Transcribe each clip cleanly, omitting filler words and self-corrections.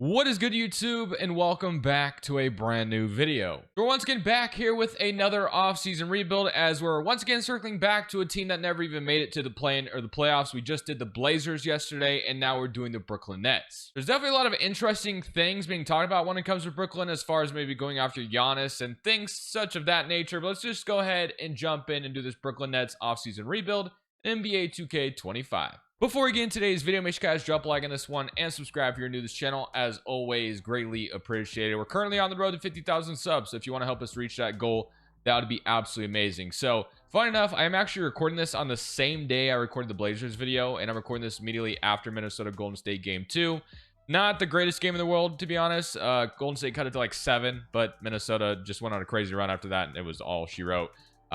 What is good, YouTube, and welcome back to a brand new video. We're once again back here with another offseason rebuild, as we're once again circling back to a team that never even made it to the play-in or the playoffs. We just did the Blazers yesterday, and now we're doing the Brooklyn Nets. There's definitely a lot of interesting things being talked about when it comes to Brooklyn, as far as maybe going after Giannis and things such of that nature. But let's just go ahead and jump in and do this Brooklyn Nets offseason rebuild, NBA 2K25. Before we get into today's video, make sure you guys drop a like on this one and subscribe if you're new to this channel. As always, greatly appreciated. We're currently on the road to 50,000 subs, so if you want to help us reach that goal, that would be absolutely amazing. So, fun enough, I am actually recording this on the same day I recorded the Blazers video, and I'm recording this immediately after Minnesota Golden State Game 2. Not the greatest game in the world, to be honest. Golden State cut it to like 7, but Minnesota just went on a crazy run after that, and it was all she wrote.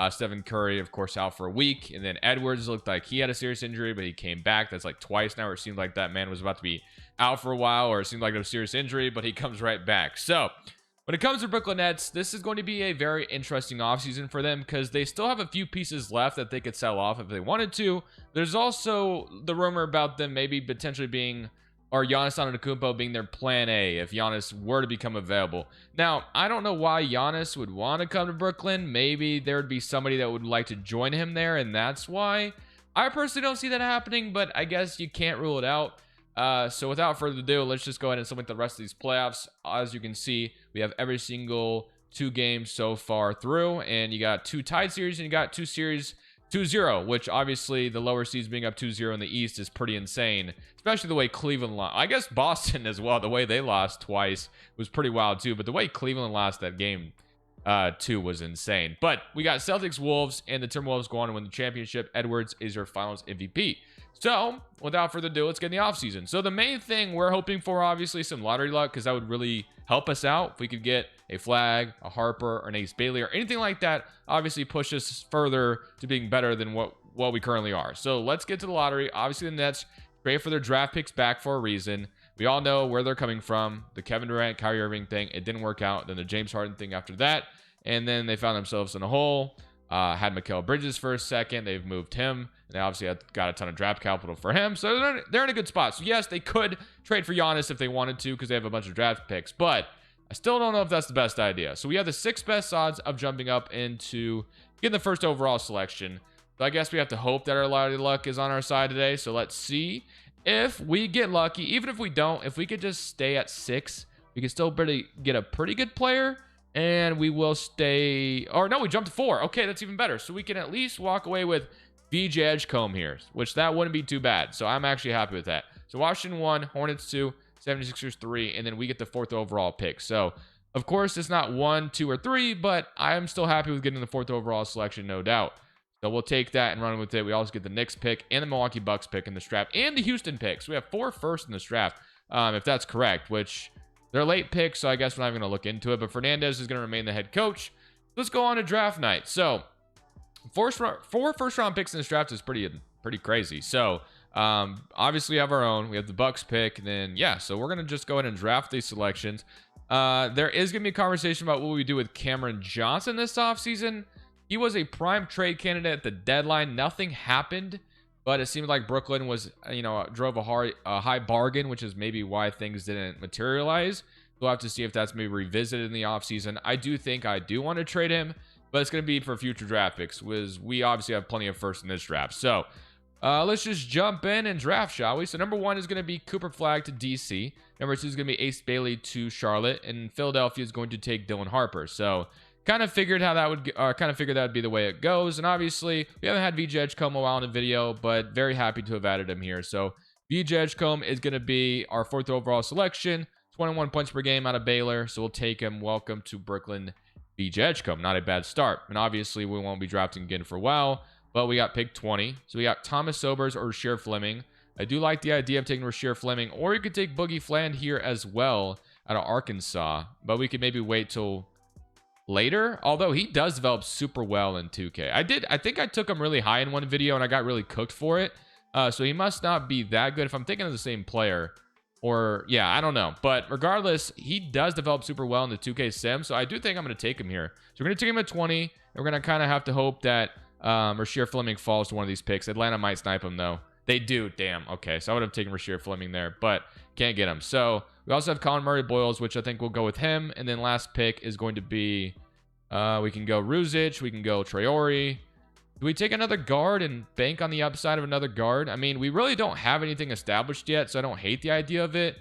Stephen Curry, of course, out for a week. And then Edwards looked like he had a serious injury, but he came back. That's like twice now where it seemed like that man was about to be out for a while, or it seemed like it was a serious injury, but he comes right back. So when it comes to Brooklyn Nets, this is going to be a very interesting offseason for them because they still have a few pieces left that they could sell off if they wanted to. There's also the rumor about them maybe potentially being, or Giannis Antetokounmpo being their plan A if Giannis were to become available. Now, I don't know why Giannis would want to come to Brooklyn. Maybe there would be somebody that would like to join him there, and that's why. I personally don't see that happening, but I guess you can't rule it out. So without further ado, let's just go ahead and submit the rest of these playoffs. As you can see, we have every single 2 games so far through, and you got 2 tied series, and you got 2 series 2-0, which obviously the lower seeds being up 2-0 in the East is pretty insane, especially the way Cleveland lost. I guess Boston as well, the way they lost twice was pretty wild too, but the way Cleveland lost that game 2 was insane. But we got Celtics, Wolves, and the Timberwolves go on to win the championship. Edwards is your finals MVP. So without further ado, let's get in the offseason. So the main thing we're hoping for, obviously, some lottery luck, because that would really help us out. If we could get a Flag, a Harper, or an Ace Bailey, or anything like that, obviously push us further to being better than what we currently are. So let's get to the lottery. Obviously, the Nets trade for their draft picks back for a reason. We all know where they're coming from. The Kevin Durant, Kyrie Irving thing, it didn't work out. Then the James Harden thing after that. And then they found themselves in a hole. Had Mikal Bridges for a second. They've moved him. They obviously got a ton of draft capital for him. So they're in a good spot. So yes, they could trade for Giannis if they wanted to because they have a bunch of draft picks. But I still don't know if that's the best idea. So we have the 6th best odds of jumping up into getting the first overall selection. So I guess we have to hope that our lottery luck is on our side today. So let's see if we get lucky. Even if we don't, if we could just stay at 6, we can still get a pretty good player. And we will stay, or no, we jumped to 4. Okay, that's even better. So we can at least walk away with VJ Edgecombe here, which that wouldn't be too bad. So I'm actually happy with that. So Washington 1, Hornets 2, 76ers 3, and then we get the 4th overall pick. So of course it's not 1, 2, or 3, but I'm still happy with getting the 4th overall selection, no doubt. So we'll take that and run with it. We also get the Knicks pick and the Milwaukee Bucks pick in this draft and the Houston pick. So we have 4 firsts in this draft, if that's correct, which they're late picks, so I guess we're not even going to look into it. But Fernandez is going to remain the head coach. Let's go on to draft night. So 4 first-round picks in this draft is pretty crazy. So obviously we have our own. We have the Bucks pick. And then, yeah, so we're going to just go ahead and draft these selections. There is going to be a conversation about what we do with Cameron Johnson this offseason. He was a prime trade candidate at the deadline. Nothing happened. But it seemed like Brooklyn was, drove a high bargain, which is maybe why things didn't materialize. We'll have to see if that's maybe revisited in the offseason. I do think I do want to trade him, but it's going to be for future draft picks, because we obviously have plenty of firsts in this draft. So let's just jump in and draft, shall we? So number 1 is going to be Cooper Flag to DC. Number 2 is going to be Ace Bailey to Charlotte. And Philadelphia is going to take Dylan Harper. So kind of figured how that would be the way it goes. And obviously we haven't had VJ Edgecombe a while in the video, but very happy to have added him here. So VJ Edgecombe is going to be our 4th overall selection, 21 points per game out of Baylor. So we'll take him. Welcome to Brooklyn, VJ Edgecombe. Not a bad start. And obviously we won't be drafting again for a while, but we got pick 20. So we got Thomas Sobers or Rasheer Fleming. I do like the idea of taking Rasheer Fleming, or you could take Boogie Fland here as well out of Arkansas, but we could maybe wait till later, although he does develop super well in 2K. I think I took him really high in one video and I got really cooked for it. So he must not be that good if I'm thinking of the same player, or yeah, I don't know. But regardless, he does develop super well in the 2K sim. So I do think I'm going to take him here. So we're going to take him at 20. And we're going to kind of have to hope that Rasheer Fleming falls to one of these picks. Atlanta might snipe him though. They do. Damn. Okay. So I would have taken Rasheer Fleming there, but can't get him. So We also have Colin Murray Boyles, which I think we'll go with him. And then last pick is going to be, we can go Ruzic, we can go Traore. Do we take another guard and bank on the upside of another guard? I mean, we really don't have anything established yet, so I don't hate the idea of it.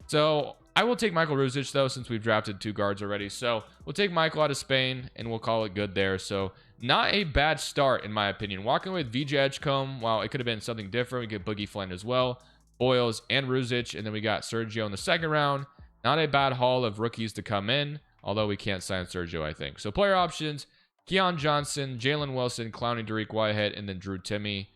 So I will take Michael Ruzic, though, since we've drafted 2 guards already. So we'll take Michael out of Spain, and we'll call it good there. So not a bad start, in my opinion. Walking with VJ Edgecombe, well, it could have been something different. We get Boogie Flynn as well, Boyles and Ruzic, and then we got Sergio in the second round. Not a bad haul of rookies to come in, although we can't sign Sergio, I think. So player options, Keon Johnson, Jalen Wilson, Clowney, Dariq Whitehead, and then Drew Timme,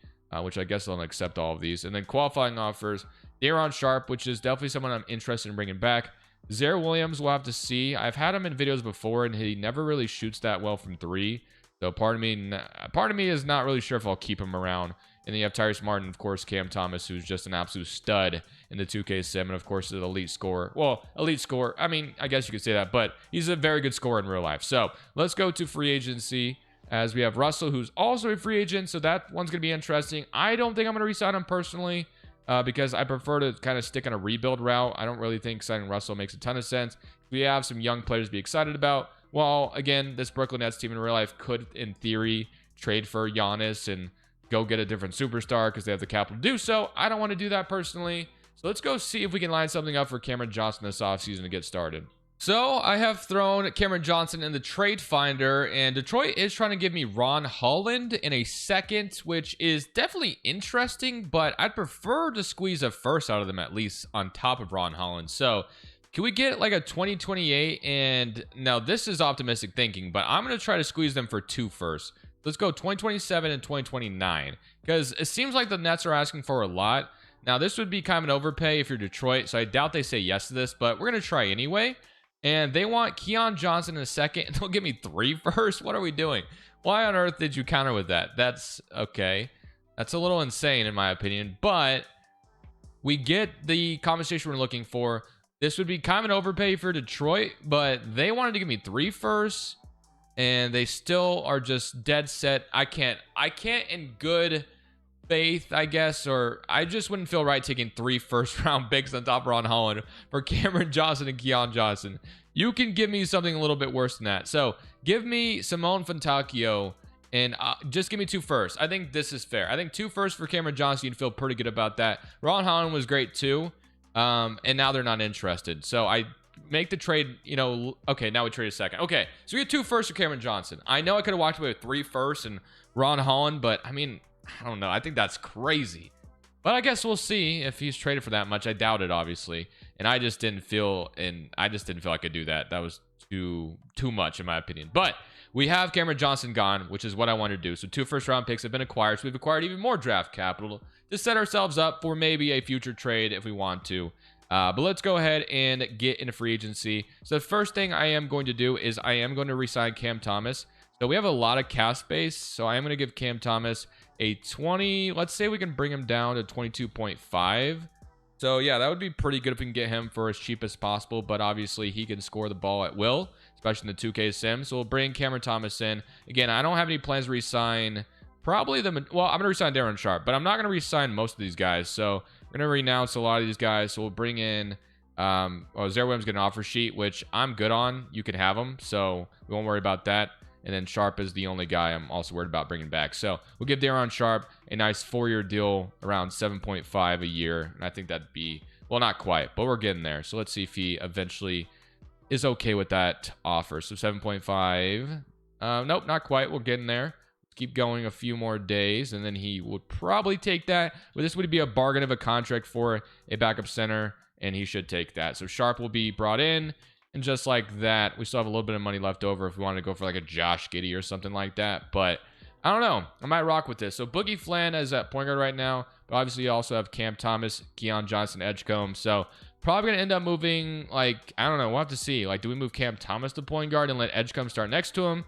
which I guess I'll accept all of these. And then qualifying offers, Daron Sharp, which is definitely someone I'm interested in bringing back. Zaire Williams, we'll have to see. I've had him in videos before, and he never really shoots that well from 3. So part of me is not really sure if I'll keep him around. And then you have Tyrese Martin, of course, Cam Thomas, who's just an absolute stud in the 2K sim, and of course, is an elite scorer. Well, elite scorer. I mean, I guess you could say that, but he's a very good scorer in real life. So let's go to free agency, as we have Russell, who's also a free agent. So that one's going to be interesting. I don't think I'm going to re-sign him personally, because I prefer to kind of stick on a rebuild route. I don't really think signing Russell makes a ton of sense. We have some young players to be excited about. Well, again, this Brooklyn Nets team in real life could, in theory, trade for Giannis and go get a different superstar because they have the capital to do so. I don't want to do that personally. So let's go see if we can line something up for Cameron Johnson this offseason to get started. So I have thrown Cameron Johnson in the trade finder, and Detroit is trying to give me Ron Holland in a second, which is definitely interesting, but I'd prefer to squeeze a first out of them at least on top of Ron Holland. So can we get like a 2028? And now this is optimistic thinking, but I'm going to try to squeeze them for 2 firsts. Let's go 2027 and 2029, because it seems like the Nets are asking for a lot. Now, this would be kind of an overpay if you're Detroit, so I doubt they say yes to this, but we're going to try anyway. And they want Keon Johnson in a second, and they'll give me 3 firsts. What are we doing? Why on earth did you counter with that? That's okay. That's a little insane, in my opinion, but we get the compensation we're looking for. This would be kind of an overpay for Detroit, but they wanted to give me 3 firsts. And they still are just dead set. I can't in good faith, I guess, or I just wouldn't feel right taking 3 first-round picks on top of Ron Holland for Cameron Johnson and Keon Johnson. You can give me something a little bit worse than that. So give me Simone Fontecchio and just give me 2 firsts. I think this is fair. I think 2 firsts for Cameron Johnson, you'd feel pretty good about that. Ron Holland was great too, and now they're not interested. So I make the trade, you know. Okay, now we trade a second. Okay, so we get 2 firsts for Cameron Johnson. I know I could have walked away with 3 firsts and Ron Holland, but I mean, I don't know. I think that's crazy. But I guess we'll see if he's traded for that much. I doubt it, obviously. And I just didn't feel I could do that. That was too much, in my opinion. But we have Cameron Johnson gone, which is what I wanted to do. So 2 first-round picks have been acquired. So we've acquired even more draft capital to set ourselves up for maybe a future trade if we want to. But let's go ahead and get into free agency. So the first thing I am going to do is I am going to re-sign Cam Thomas. So we have a lot of cap space. So I am going to give Cam Thomas a 20. Let's say we can bring him down to 22.5. So yeah, that would be pretty good if we can get him for as cheap as possible. But obviously he can score the ball at will, especially in the 2K sim. So we'll bring Cameron Thomas in. Again, I don't have any plans to re-sign probably I'm going to re-sign Daron Sharp, but I'm not going to re-sign most of these guys. So we're going to renounce a lot of these guys. So we'll bring in, Zaire Williams get an offer sheet, which I'm good on. You can have him, so we won't worry about that. And then Sharp is the only guy I'm also worried about bringing back. So we'll give Daron Sharp a nice 4-year deal around 7.5 a year. And I think that'd be, well, not quite, but we're getting there. So let's see if he eventually is okay with that offer. So 7.5. Nope, not quite. We're getting there. Keep going a few more days, and then he would probably take that. But this would be a bargain of a contract for a backup center, and he should take that. So Sharp will be brought in, and just like that, we still have a little bit of money left over if we wanted to go for like a Josh Giddey or something like that. But I don't know. I might rock with this. So Boogie Flynn is at point guard right now, but obviously you also have Cam Thomas, Keon Johnson, Edgecombe. So probably going to end up moving, like, I don't know. We'll have to see. Like, do we move Cam Thomas to point guard and let Edgecombe start next to him?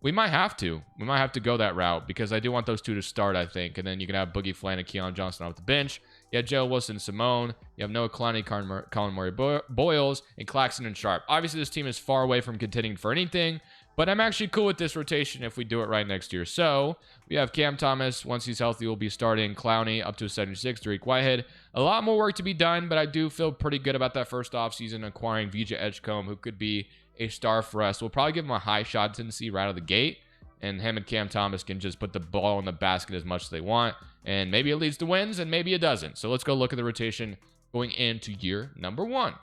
We might have to. We might have to go that route because I do want those 2 to start, I think. And then you can have Boogie Flynn and Keon Johnson off the bench. You have Joe Wilson, Simone. You have Noah Clowney, Colin Murray Boyles, and Claxton and Sharp. Obviously, this team is far away from contending for anything, But I'm actually cool with this rotation if we do it right next year. So we have Cam Thomas. Once he's healthy, we'll be starting Clowney up to a 76. Tariq Whitehead. A lot more work to be done, but I do feel pretty good about that first offseason acquiring VJ Edgecombe, who could be a star for us. We'll probably give him a high shot tendency right out of the gate, and him and Cam Thomas can just put the ball in the basket as much as they want, and maybe it leads to wins, and maybe it doesn't. So let's go look at the rotation going into year number 1.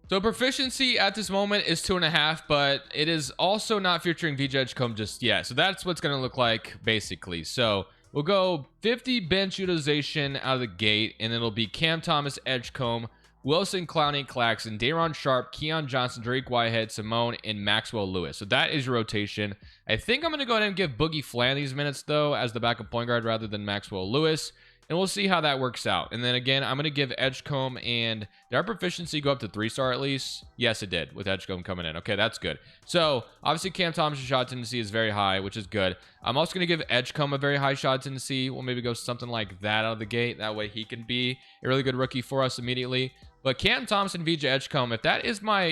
So proficiency at this moment is 2.5, but it is also not featuring VJ Edgecombe just yet. So that's what's going to look like basically. So we'll go 50 bench utilization out of the gate, and it'll be Cam Thomas, Edgecombe, Wilson, Clowney, Claxton, Day'Ron Sharpe, Keon Johnson, Tariq Whitehead, Simone, and Maxwell Lewis. So that is your rotation. I think I'm going to go ahead and give Boogie Flan these minutes, though, as the backup point guard rather than Maxwell Lewis. And we'll see how that works out. And then again, I'm going to give Edgecombe, and did our proficiency go up to 3-star at least? Yes, it did, with Edgecombe coming in. Okay, that's good. So obviously Cam Thomas' shot tendency is very high, which is good. I'm also going to give Edgecombe a very high shot tendency. We'll maybe go something like that out of the gate. That way he can be a really good rookie for us immediately. But Cam Thomas and VJ Edgecombe, if that is my,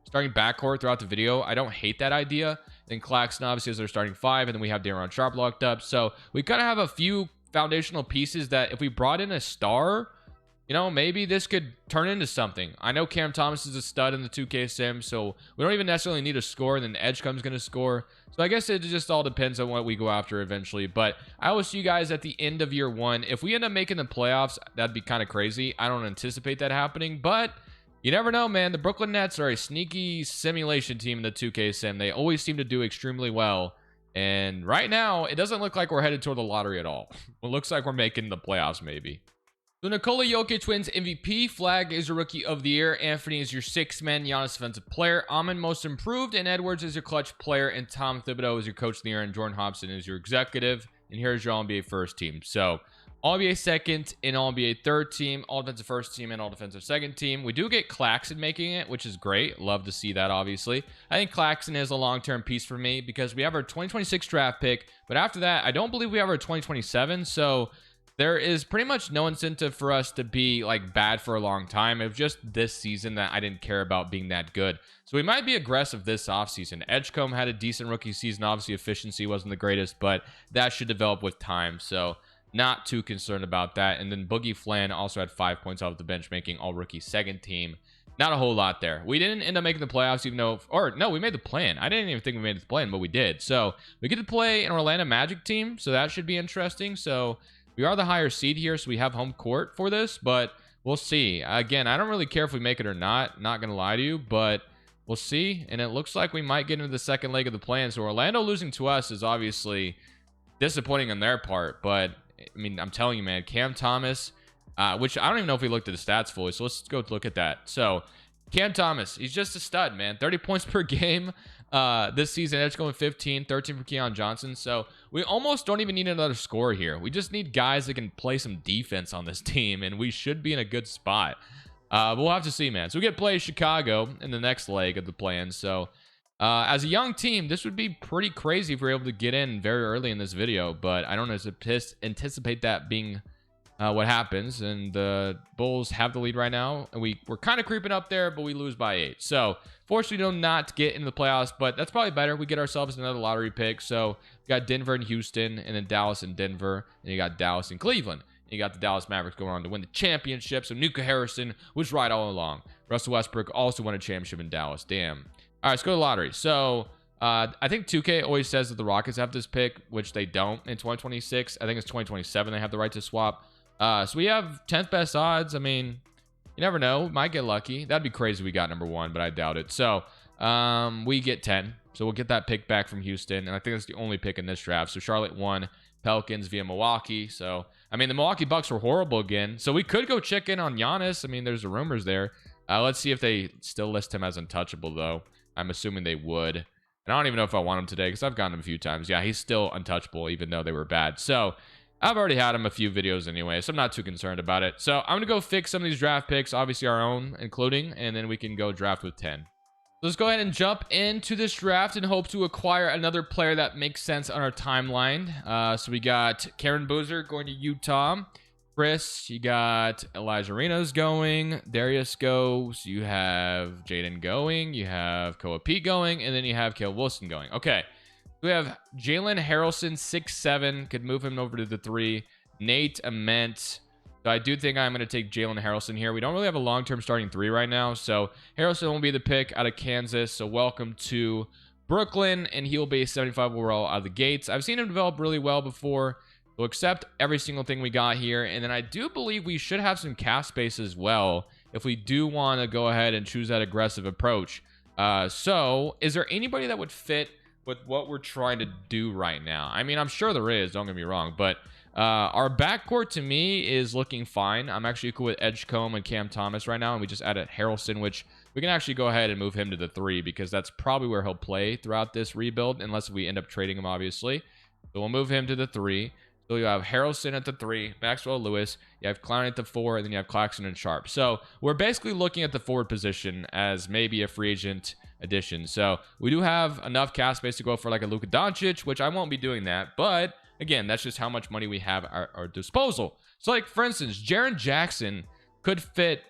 starting backcourt throughout the video, I don't hate that idea. Then Claxton obviously is their starting 5, and then we have Day'Ron Sharpe locked up. So we kind of have a few foundational pieces that if we brought in a star, maybe this could turn into something. I know Cam Thomas is a stud in the 2K sim, so we don't even necessarily need a score, and then Edgecome's going to score. So I guess it just all depends on what we go after eventually. But I will see you guys at the end of year 1. If we end up making the playoffs, that'd be kind of crazy. I don't anticipate that happening, but you never know, man. The Brooklyn Nets are a sneaky simulation team in the 2K sim. They always seem to do extremely well. And right now, it doesn't look like we're headed toward the lottery at all. It looks like we're making the playoffs, maybe. So Nikola Jokic wins MVP. Flag is your Rookie of the Year. Anthony is your 6th man. Giannis Defensive Player. Amon Most Improved. And Edwards is your Clutch Player. And Tom Thibodeau is your Coach of the Year. And Jordan Hobson is your Executive. And here's your All-NBA First Team. So All-NBA Second and All-NBA Third Team. All-Defensive First Team and All-Defensive Second Team. We do get Claxton making it, which is great. Love to see that, obviously. I think Claxton is a long-term piece for me because we have our 2026 draft pick. But after that, I don't believe we have our 2027. So there is pretty much no incentive for us to be bad for a long time. It was just this season that I didn't care about being that good. So we might be aggressive this offseason. Edgecombe had a decent rookie season. Obviously, efficiency wasn't the greatest, but that should develop with time. So not too concerned about that. And then Boogie Flan also had 5 points off the bench, making all rookie second team. Not a whole lot there. We didn't end up making the playoffs, even though, or no, we made the plan. I didn't even think we made the plan, but we did. So we get to play an Orlando Magic team. So that should be interesting. So we are the higher seed here, so we have home court for this, but we'll see. Again, I don't really care if we make it or not. Not going to lie to you, but we'll see. And it looks like we might get into the second leg of the plan. So Orlando losing to us is obviously disappointing on their part, but I mean, I'm telling you, man, Cam Thomas, which I don't even know if we looked at the stats fully, so let's go look at that. So Cam Thomas, he's just a stud, man. 30 points per game this season. Edge going 15, 13 for Keon Johnson. So we almost don't even need another scorer here. We just need guys that can play some defense on this team, and we should be in a good spot. But we'll have to see, man. So we get to play Chicago in the next leg of the plan. So as a young team, this would be pretty crazy if we're able to get in very early in this video, but I don't anticipate that being what happens. And the Bulls have the lead right now, and we're kind of creeping up there, but we lose by 8. So fortunately, we do not get into the playoffs, but that's probably better. We get ourselves another lottery pick. So we got Denver and Houston, and then Dallas and Denver, and you got Dallas and Cleveland. And you got the Dallas Mavericks going on to win the championship. So Nuka Harrison was right all along. Russell Westbrook also won a championship in Dallas. Damn. All right, let's go to the lottery. So I think 2K always says that the Rockets have this pick, which they don't in 2026. I think it's 2027 they have the right to swap. So we have 10th best odds. I mean, you never know. Might get lucky. That'd be crazy if we got number 1, but I doubt it. So we get 10. So we'll get that pick back from Houston. And I think that's the only pick in this draft. So Charlotte won. Pelicans via Milwaukee. So, I mean, the Milwaukee Bucks were horrible again. So we could go check in on Giannis. I mean, there's the rumors there. Let's see if they still list him as untouchable, though. I'm assuming they would. And I don't even know if I want him today because I've gotten him a few times. Yeah, he's still untouchable, even though they were bad. So I've already had him a few videos anyway, so I'm not too concerned about it. So I'm going to go fix some of these draft picks, obviously our own, including, and then we can go draft with 10. Let's go ahead and jump into this draft and hope to acquire another player that makes sense on our timeline. So we got Karen Boozer going to Utah. Chris, you got Elijah Reno's going, Darius goes, you have Jaden going, you have Koa Pete going, and then you have Caleb Wilson going. Okay, we have Jalen Harrelson, 6'7", could move him over to the 3. Nate Ament. So I do think I'm going to take Jalen Harrelson here. We don't really have a long-term starting 3 right now, so Harrelson will be the pick out of Kansas. So welcome to Brooklyn, and he'll be 75 overall out of the gates. I've seen him develop really well before. We'll accept every single thing we got here, and then I do believe we should have some cap space as well if we do want to go ahead and choose that aggressive approach. So is there anybody that would fit with what we're trying to do right now? I mean, I'm sure there is, don't get me wrong, but our backcourt to me is looking fine. I'm actually cool with Edgecombe and Cam Thomas right now, and we just added Harrelson, which we can actually go ahead and move him to the 3 because that's probably where he'll play throughout this rebuild, unless we end up trading him, obviously. So we'll move him to the 3. So you have Harrelson at the 3, Maxwell Lewis, you have Clowney at the 4, and then you have Claxton and Sharp. So we're basically looking at the forward position as maybe a free agent addition. So we do have enough cap space to go for like a Luka Doncic, which I won't be doing that. But again, that's just how much money we have at our disposal. So like, for instance, Jaren Jackson could fit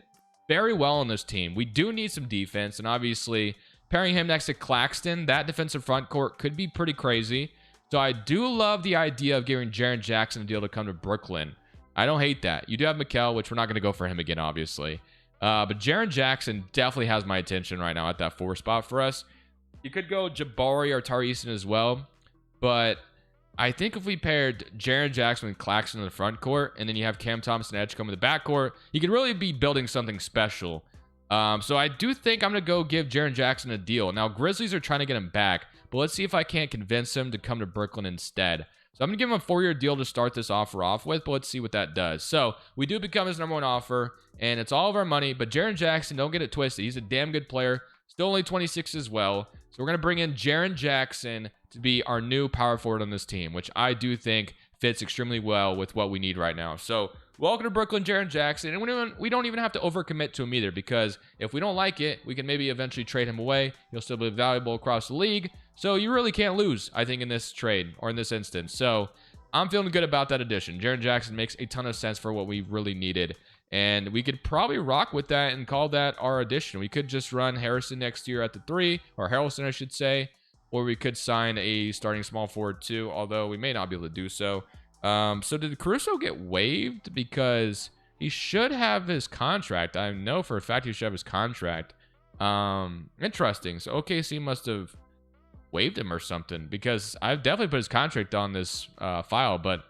very well on this team. We do need some defense, and obviously pairing him next to Claxton, that defensive front court could be pretty crazy. So I do love the idea of giving Jaren Jackson a deal to come to Brooklyn. I don't hate that. You do have Mikal, which we're not going to go for him again, obviously. But Jaren Jackson definitely has my attention right now at that 4 spot for us. You could go Jabari or Tari Eason as well. But I think if we paired Jaren Jackson with Claxton in the front court, and then you have Cam Thomas and Edgecombe in the back court, you could really be building something special. So I do think I'm going to go give Jaren Jackson a deal. Now, Grizzlies are trying to get him back, but let's see if I can't convince him to come to Brooklyn instead. So I'm going to give him a 4-year deal to start this offer off with, but let's see what that does. So we do become his #1 offer, and it's all of our money, but Jaren Jackson, don't get it twisted. He's a damn good player, still only 26 as well. So we're going to bring in Jaren Jackson to be our new power forward on this team, which I do think fits extremely well with what we need right now. So welcome to Brooklyn, Jaren Jackson. And we don't even have to overcommit to him either, because if we don't like it, we can maybe eventually trade him away. He'll still be valuable across the league. So you really can't lose, I think, in this trade or in this instance. So I'm feeling good about that addition. Jaren Jackson makes a ton of sense for what we really needed. And we could probably rock with that and call that our addition. We could just run Harrison next year at the 3, or Harrelson, I should say. Or we could sign a starting small forward too, although we may not be able to do so. So did Caruso get waived? Because he should have his contract. I know for a fact he should have his contract. Interesting. So OKC must have waived him or something, because I've definitely put his contract on this file, but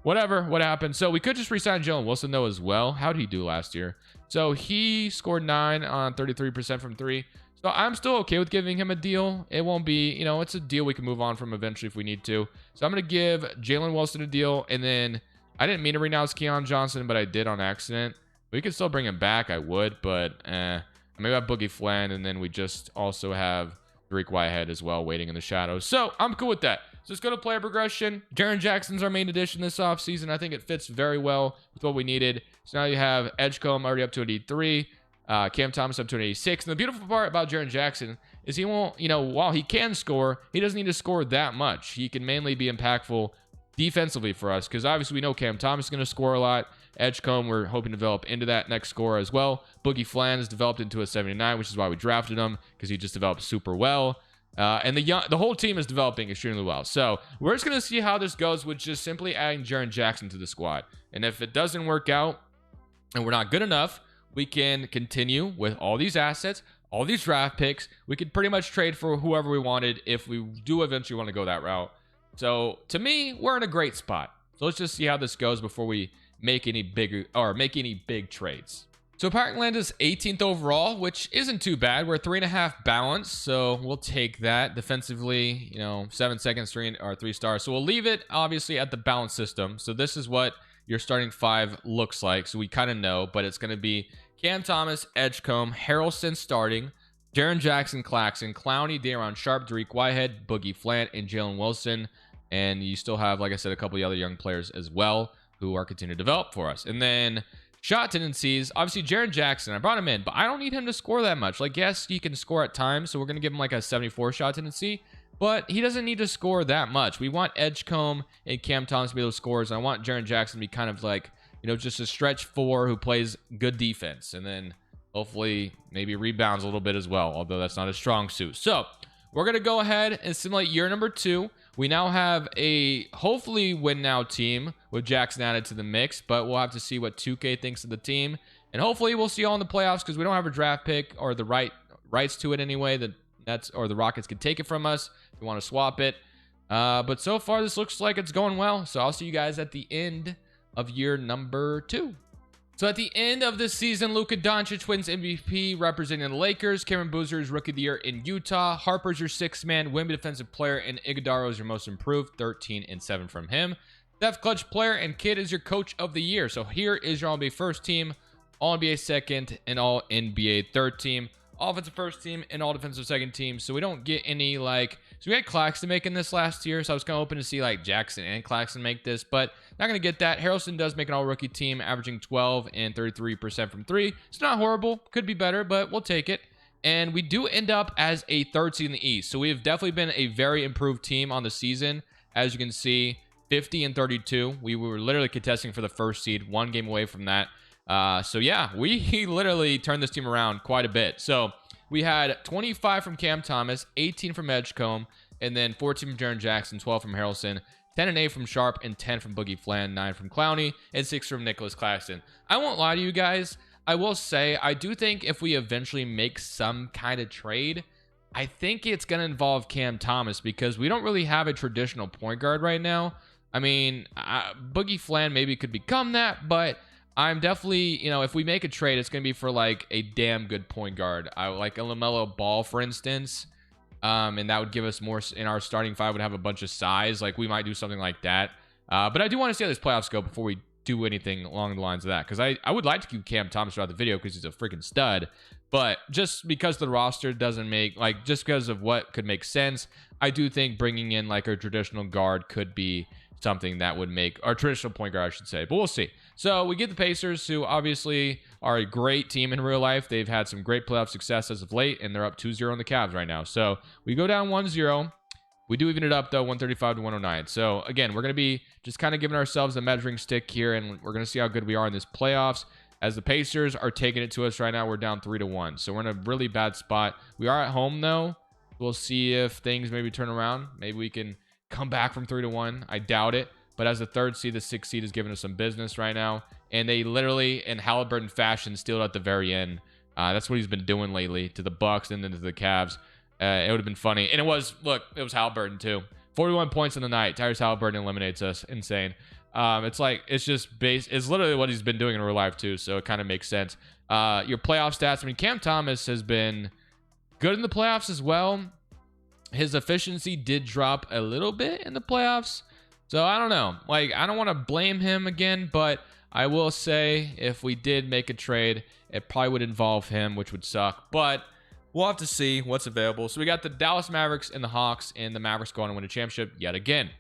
whatever, what happened. So we could just re-sign Jalen Wilson though as well. How did he do last year? So he scored 9 on 33% from 3. So I'm still okay with giving him a deal. It won't be, it's a deal we can move on from eventually if we need to. So I'm going to give Jalen Wilson a deal. And then I didn't mean to renounce Keon Johnson, but I did on accident. We could still bring him back. I would, but maybe I have Boogie Flan. And then we just also have Tariq Whitehead as well waiting in the shadows. So I'm cool with that. So let's go to player progression. Jaren Jackson's our main addition this offseason. I think it fits very well with what we needed. So now you have Edgecombe already up to an 83. Cam Thomas up to an 86. And the beautiful part about Jaren Jackson is he won't, while he can score, he doesn't need to score that much. He can mainly be impactful defensively for us, because obviously we know Cam Thomas is going to score a lot. Edgecombe, we're hoping to develop into that next scorer as well. Boogie Flan is developed into a 79, which is why we drafted him, because he just developed super well. And the whole team is developing extremely well. So we're just going to see how this goes with just simply adding Jaren Jackson to the squad. And if it doesn't work out and we're not good enough, we can continue with all these assets, all these draft picks. We could pretty much trade for whoever we wanted if we do eventually want to go that route. So to me, we're in a great spot. So let's just see how this goes before we make any big trades. So Parkland is 18th overall, which isn't too bad. We're 3.5 balance, so we'll take that. Defensively, 7 seconds, 3 stars. So we'll leave it obviously at the balance system. So this is what your starting 5 looks like. So we kind of know, but it's going to be Cam Thomas, Edgecombe, Harrelson starting, Jaren Jackson, Claxton, Clowney, Daron Sharp, Tariq Whitehead, Boogie Flant, and Jalen Wilson. And you still have, like I said, a couple of other young players as well who are continuing to develop for us. And then shot tendencies, obviously Jaren Jackson, I brought him in, but I don't need him to score that much. Like, yes, he can score at times, so we're going to give him like a 74 shot tendency, but he doesn't need to score that much. We want Edgecombe and Cam Thomas to be those scorers. I want Jaren Jackson to be kind of like just a stretch 4 who plays good defense, and then hopefully maybe rebounds a little bit as well, although that's not a strong suit. So we're going to go ahead and simulate year number 2. We now have a hopefully win now team with Jackson added to the mix, but we'll have to see what 2K thinks of the team. And hopefully we'll see all in the playoffs because we don't have a draft pick or the rights to it anyway. The Nets or the Rockets could take it from us if we want to swap it. But so far this looks like it's going well. So I'll see you guys at the end of year number 2. So at the end of this season, Luka Doncic wins MVP representing the Lakers. Cameron Boozer is Rookie of the Year in Utah. Harper's your 6th man, Wemby Defensive Player, and Iguodala is your most improved, 13 and 7 from him. Steph Clutch Player, and Kidd is your Coach of the Year. So here is your All-NBA first team, All-NBA second, and All-NBA third team. Offensive first team and all defensive second team. So we don't get any so we had Claxton making this last year. So I was kind of hoping to see Jackson and Claxton make this, but not going to get that. Harrelson does make an all rookie team, averaging 12 and 33% from 3. It's not horrible. Could be better, but we'll take it. And we do end up as a 3rd seed in the East. So we have definitely been a very improved team on the season. As you can see, 50 and 32. We were literally contesting for the 1st seed, 1 game away from that. So yeah, we literally turned this team around quite a bit. So we had 25 from Cam Thomas, 18 from Edgecombe, and then 14 from Jaren Jackson, 12 from Harrelson, 10 and 8 from Sharp, and 10 from Boogie Flan, 9 from Clowney, and 6 from Nicholas Claxton. I won't lie to you guys. I will say, I do think if we eventually make some kind of trade, I think it's going to involve Cam Thomas because we don't really have a traditional point guard right now. I mean, Boogie Flan maybe could become that, but I'm definitely, if we make a trade, it's going to be for a damn good point guard. I like a LaMelo Ball, for instance. And that would give us more in our starting 5 would have a bunch of size. We might do something like that. But I do want to see how this playoffs go before we do anything along the lines of that. Because I would like to keep Cam Thomas throughout the video because he's a freaking stud. But just because the roster doesn't make, just because of what could make sense, I do think bringing in a traditional guard could be something that would make our traditional point guard, I should say, but we'll see. So we get the Pacers, who obviously are a great team in real life. They've had some great playoff success as of late, and they're up 2-0 on the Cavs right now. So we go down 1-0. We do even it up though, 135 to 109. So again, we're going to be just kind of giving ourselves a measuring stick here, and we're going to see how good we are in this playoffs. As the Pacers are taking it to us right now, we're down 3-1. So we're in a really bad spot. We are at home though. We'll see if things maybe turn around. Maybe we can come back from 3-1. I doubt it. But as the 3rd seed, the 6th seed is giving us some business right now. And they literally, in Halliburton fashion, steal it at the very end. That's what he's been doing lately to the Bucks and then to the Cavs. It would have been funny. And it was Halliburton too. 41 points in the night. Tyrese Halliburton eliminates us. Insane. It's just base. It's literally what he's been doing in real life too. So it kind of makes sense. Your playoff stats. I mean, Cam Thomas has been good in the playoffs as well. His efficiency did drop a little bit in the playoffs. So I don't know. I don't want to blame him again, but I will say if we did make a trade, it probably would involve him, which would suck. But we'll have to see what's available. So we got the Dallas Mavericks and the Hawks, and the Mavericks going to win a championship yet again.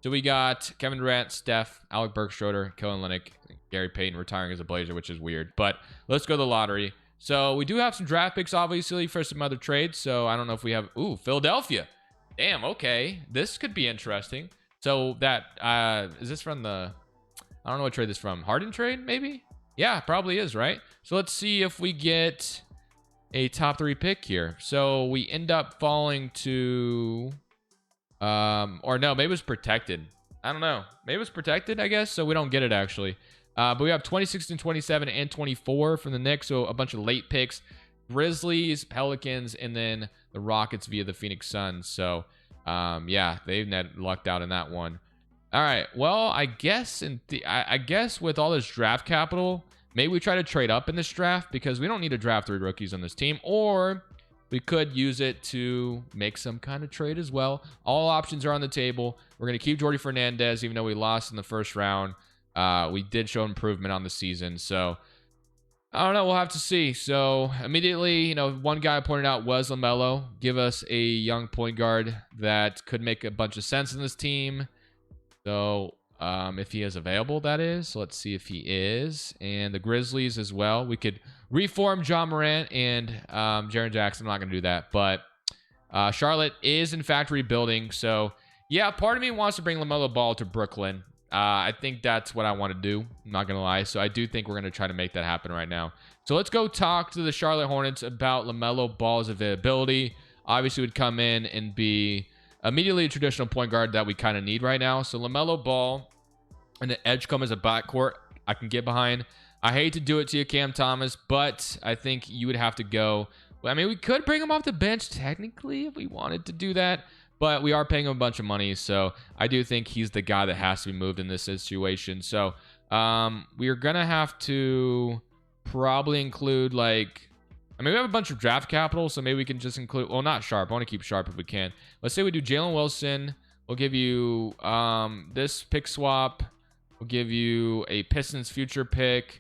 So we got Kevin Durant, Steph, Alec Burke-Schroeder, Kellen Olynyk, Gary Payton retiring as a Blazer, which is weird. But let's go to the lottery. So we do have some draft picks, obviously, for some other trades. So I don't know if we have... Ooh, Philadelphia. Damn, okay. This could be interesting. So that... is this from the... I don't know what trade this is from. Harden trade, maybe? Yeah, probably is, right? So let's see if we get a top 3 pick here. So we end up falling to... or no, maybe it was protected. I don't know. Maybe it was protected, I guess. So we don't get it, actually. But we have 26 and 27 and 24 from the Knicks. So a bunch of late picks. Grizzlies, Pelicans, and then the Rockets via the Phoenix Suns. So, yeah, they've lucked out in that one. All right. Well, I guess I guess with all this draft capital, maybe we try to trade up in this draft because we don't need to draft 3 rookies on this team. Or we could use it to make some kind of trade as well. All options are on the table. We're going to keep Jordy Fernandez, even though we lost in the first round. We did show improvement on the season. So, I don't know. We'll have to see. So, immediately, one guy I pointed out was LaMelo. Give us a young point guard that could make a bunch of sense in this team. So, if he is available, that is. So let's see if he is. And the Grizzlies as well. We could reform John Morant and Jaren Jackson. I'm not going to do that. But Charlotte is, in fact, rebuilding. So, yeah, part of me wants to bring LaMelo Ball to Brooklyn. I think that's what I want to do. I'm not going to lie. So I do think we're going to try to make that happen right now. So let's go talk to the Charlotte Hornets about LaMelo Ball's availability. Obviously, would come in and be immediately a traditional point guard that we kind of need right now. So LaMelo Ball and the Edgecombe as a backcourt I can get behind. I hate to do it to you, Cam Thomas, but I think you would have to go. I mean, we could bring him off the bench technically if we wanted to do that, but we are paying him a bunch of money. So I do think he's the guy that has to be moved in this situation. So we are going to have to probably include like, I mean, we have a bunch of draft capital, so maybe we can just include, well, not Sharp. I want to keep Sharp if we can. Let's say we do Jalen Wilson. We'll give you this pick swap. We'll give you a Pistons future pick.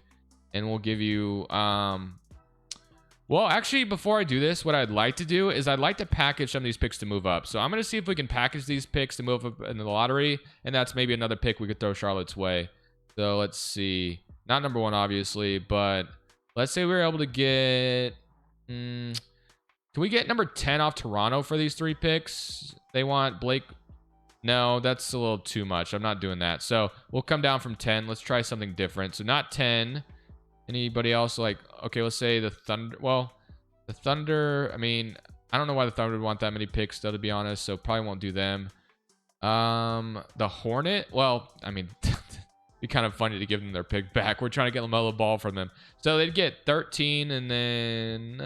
And we'll give you, well, actually, before I do this, what I'd like to do is I'd like to package some of these picks to move up. So I'm going to see if we can package these picks to move up in the lottery. And that's maybe another pick we could throw Charlotte's way. So let's see. Not number one, obviously, but let's say we were able to get, can we get number 10 off Toronto for these 3 picks? They want Blake. No, that's a little too much. I'm not doing that. So we'll come down from 10. Let's try something different. So not 10. Anybody else like, okay, let's say the Thunder. Well, the Thunder, I mean, I don't know why the Thunder would want that many picks, though, to be honest. So probably won't do them. The Hornet, well, I mean, it'd be kind of funny to give them their pick back. We're trying to get LaMelo Ball from them. So they'd get 13, and then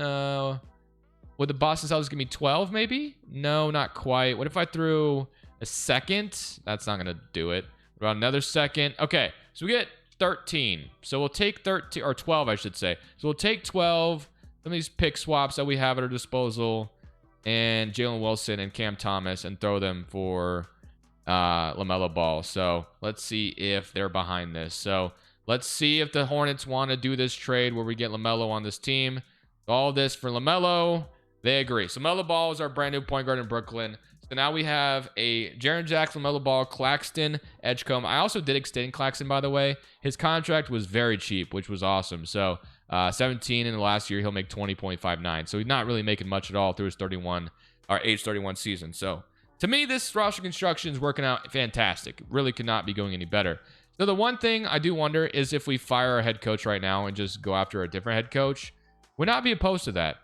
would the Boston Celtics give me 12 maybe? No, not quite. What if I threw a second? That's not going to do it. What about another second? Okay, so we get 13. So we'll take 13 or 12, I should say. So we'll take 12, some of these pick swaps that we have at our disposal, and Jalen Wilson and Cam Thomas, and throw them for LaMelo Ball. So let's see if they're behind this. So let's see if the Hornets want to do this trade where we get LaMelo on this team. All this for LaMelo. They agree. So LaMelo Ball is our brand new point guard in Brooklyn. So now we have a Jaren Jackson, LaMelo Ball, Claxton, Edgecombe. I also did extend Claxton, by the way. His contract was very cheap, which was awesome. So 17 in the last year, he'll make 20.59. So he's not really making much at all through his age 31 season. So to me, this roster construction is working out fantastic. It really could not be going any better. So the one thing I do wonder is if we fire our head coach right now and just go after a different head coach, would not be opposed to that.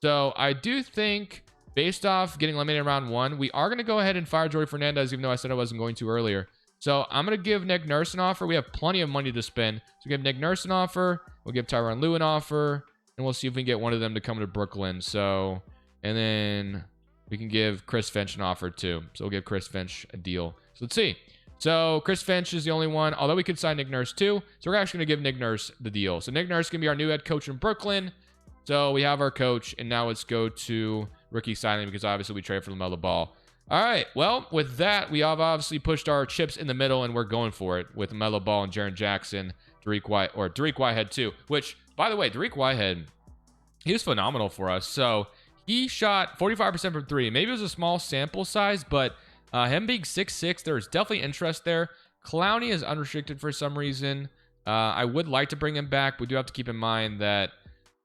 So I do think, based off getting eliminated in round 1, we are going to go ahead and fire Joey Fernandez, even though I said I wasn't going to earlier. So I'm going to give Nick Nurse an offer. We have plenty of money to spend. So give Nick Nurse an offer. We'll give Tyronn Lue an offer. And we'll see if we can get one of them to come to Brooklyn. So, and then we can give Chris Finch an offer too. So we'll give Chris Finch a deal. So let's see. So Chris Finch is the only one, although we could sign Nick Nurse too. So we're actually going to give Nick Nurse the deal. So Nick Nurse can be our new head coach in Brooklyn. So we have our coach, and now let's go to rookie signing because obviously we traded for LaMelo Ball. All right, well, with that, we have obviously pushed our chips in the middle, and we're going for it with LaMelo Ball and Jaren Jackson, Dariq Whitehead too, which, by the way, Dariq Whitehead, he was phenomenal for us. So he shot 45% from 3. Maybe it was a small sample size, but him being 6'6", there's definitely interest there. Clowney is unrestricted for some reason. I would like to bring him back. We do have to keep in mind that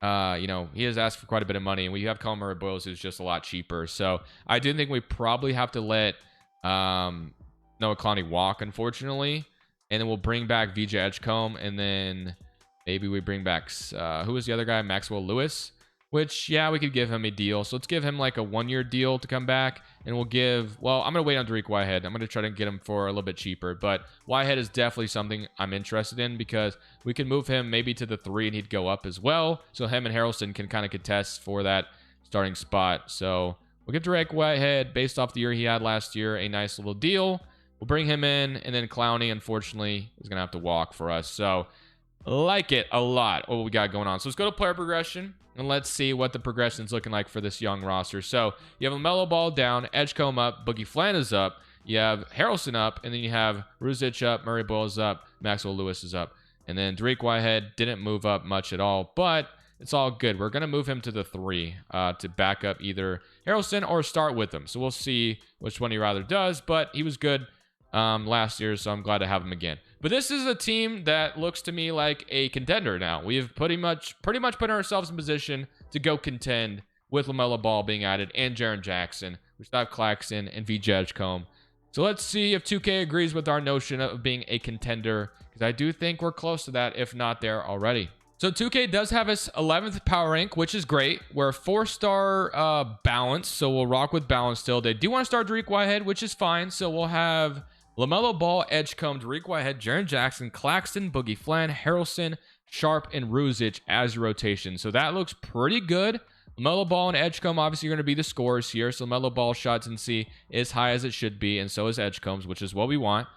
he has asked for quite a bit of money, and we have Colin Murray-Boyles, who's just a lot cheaper. So I do think we probably have to let Noah Clowney walk, unfortunately, and then we'll bring back VJ Edgecombe, and then maybe we bring back who was the other guy, Maxwell Lewis, which, yeah, we could give him a deal. So let's give him like a 1-year deal to come back, and we'll give, well, I'm going to wait on Dariq Whitehead. I'm going to try to get him for a little bit cheaper, but Whitehead is definitely something I'm interested in because we can move him maybe to the 3 and he'd go up as well. So him and Harrelson can kind of contest for that starting spot. So we'll give Dariq Whitehead, based off the year he had last year, a nice little deal. We'll bring him in, and then Clowney, unfortunately, is going to have to walk for us. So like it a lot, what we got going on. So let's go to player progression. And let's see what the progression is looking like for this young roster. So you have LaMelo Ball down, Edgecombe up, Boogie Flan is up, you have Harrelson up, and then you have Ruzic up, Murray-Boyles up, Maxwell Lewis is up. And then Dariq Whitehead didn't move up much at all, but it's all good. We're going to move him to the 3 to back up either Harrelson or start with him. So we'll see which one he rather does, but he was good last year, so I'm glad to have him again. But this is a team that looks to me like a contender now. We have pretty much put ourselves in position to go contend with LaMelo Ball being added and Jaren Jackson. We still have Claxton and VJ Edgecombe. So let's see if 2K agrees with our notion of being a contender, because I do think we're close to that, if not there already. So 2K does have us 11th power rank, which is great. We're a 4-star balance, so we'll rock with balance still. They do want to start Dariq Whitehead, which is fine. So we'll have LaMelo Ball, Edgecombe, Dariq Whitehead, Jaren Jackson, Claxton, Boogie Flan, Harrelson, Sharp, and Ruzic as your rotation. So that looks pretty good. LaMelo Ball and Edgecombe obviously are going to be the scorers here. So LaMelo Ball shots and see as high as it should be, and so is Edgecombe's, which is what we want.